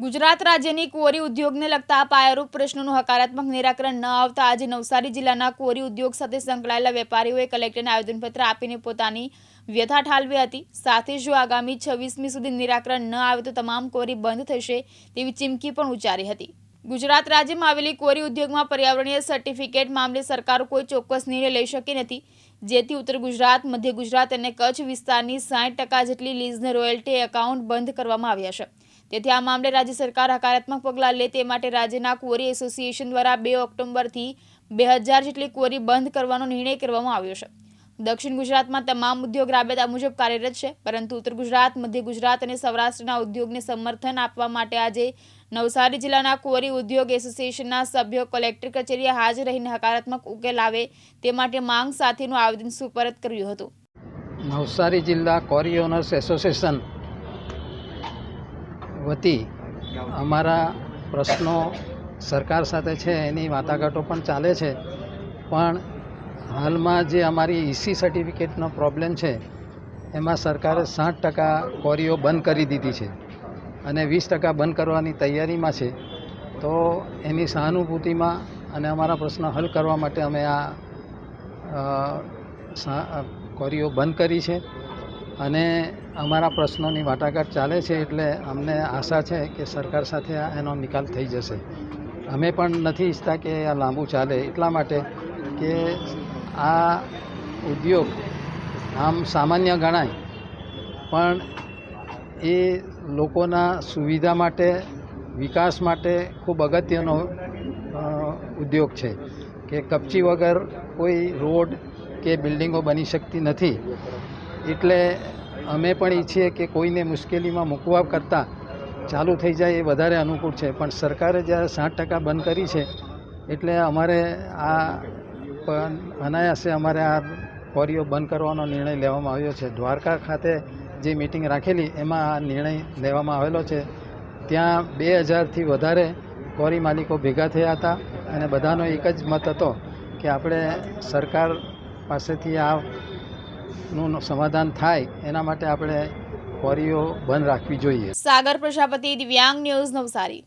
ગુજરાત રાજ્યની કોરી ઉદ્યોગને લગતા પાયારૂપ પ્રશ્નોનું હકારાત્મક નિરાકરણ ન આવતા આજે નવસારી જિલ્લાના કોરી ઉદ્યોગ સાથે સંકળાયેલા વેપારીઓએ કલેક્ટરને આવેદનપત્ર આપીને પોતાની વ્યથા ઠાલવી હતી। સાથે જ જો આગામી 26મી સુધી નિરાકરણ ન આવે તો તમામ કોરી બંધ થશે તેવી ચીમકી પણ ઉચ્ચારી હતી। ગુજરાત રાજ્યમાં આવેલી કોરી ઉદ્યોગમાં પર્યાવરણીય સર્ટિફિકેટ મામલે સરકાર કોઈ ચોક્કસ નિર્ણય લઈ શકી નથી, જેથી ઉત્તર ગુજરાત, મધ્ય ગુજરાત અને કચ્છ વિસ્તારની 60% જેટલી લીઝને રોયલ્ટી એકાઉન્ટ બંધ કરવામાં આવ્યા છે। તેથી આ મામલે રાજ્ય સરકાર હકારાત્મક પગલાં લે તે માટે રાજ્યના કોરી એસોસિએશન દ્વારા 2 ઓક્ટોબરથી 2000 જેટલી કોરી બંધ કરવાનો નિર્ણય કરવામાં આવ્યો છે। દક્ષિણ ગુજરાતમાં તમામ ઉદ્યોગ રાબેતા મુજબ કાર્યરત છે, પરંતુ ઉત્તર ગુજરાત, મધ્ય ગુજરાત અને સૌરાષ્ટ્રના ઉદ્યોગને સમર્થન આપવા માટે આજે નવસારી જિલ્લાના કોરી ઉદ્યોગ એસોસિએશનના સભ્યો કલેક્ટર કચેરીએ હાજર રહીને હકારાત્મક ઉકેલ આવે તે માટે માંગ સાથેનું આવેદન સુપરત કર્યું હતું। નવસારી જિલ્લા કોરી ઓનર્સ એસોસિએશન વતી અમારા પ્રશ્નો સરકાર સાથે છે, એની વાટાઘાટો પણ ચાલે છે, પણ હાલમાં જે અમારી ઈસી સર્ટિફિકેટનો પ્રોબ્લેમ છે એમાં સરકારે 60% કોરીઓ બંધ કરી દીધી છે અને 20% બંધ કરવાની તૈયારીમાં છે। તો એની સહાનુભૂતિમાં અને અમારા પ્રશ્નો હલ કરવા માટે અમે આ કોરીઓ બંધ કરી છે અને અમારા પ્રશ્નોની વાટાઘાટ ચાલે છે, એટલે અમને આશા છે કે સરકાર સાથે એનો નિકાલ થઈ જશે। અમે પણ નથી ઈચ્છતા કે આ લાંબુ ચાલે, એટલા માટે કે આ ઉદ્યોગ આમ સામાન્ય ગણાય પણ એ લોકોના સુવિધા માટે, વિકાસ માટે ખૂબ અગત્યનો ઉદ્યોગ છે કે કપચી વગર કોઈ રોડ કે બિલ્ડિંગો બની શકતી નથી। એટલે અમે પણ ઈચ્છીએ કે કોઈને મુશ્કેલીમાં મૂકવા કરતાં ચાલુ થઈ જાય એ વધારે અનુકૂળ છે, પણ સરકારે જ્યારે 60% બંધ કરી છે એટલે અમારે આ અનાયાસે અમારે આ કોરીઓ બંધ કરવાનો નિર્ણય લેવામાં આવ્યો છે। દ્વારકા ખાતે જે મિટિંગ રાખેલી એમાં આ નિર્ણય લેવામાં આવેલો છે। ત્યાં 2000થી વધારે કોરી માલિકો ભેગા થયા હતા અને બધાનો એક જ મત હતો કે આપણે સરકાર પાસેથી આનું સમાધાન થાય એના માટે આપણે કોરીઓ બંધ રાખવી જોઈએ। સાગર પ્રજાપતિ, દિવ્યાંગ ન્યૂઝ, નવસારી।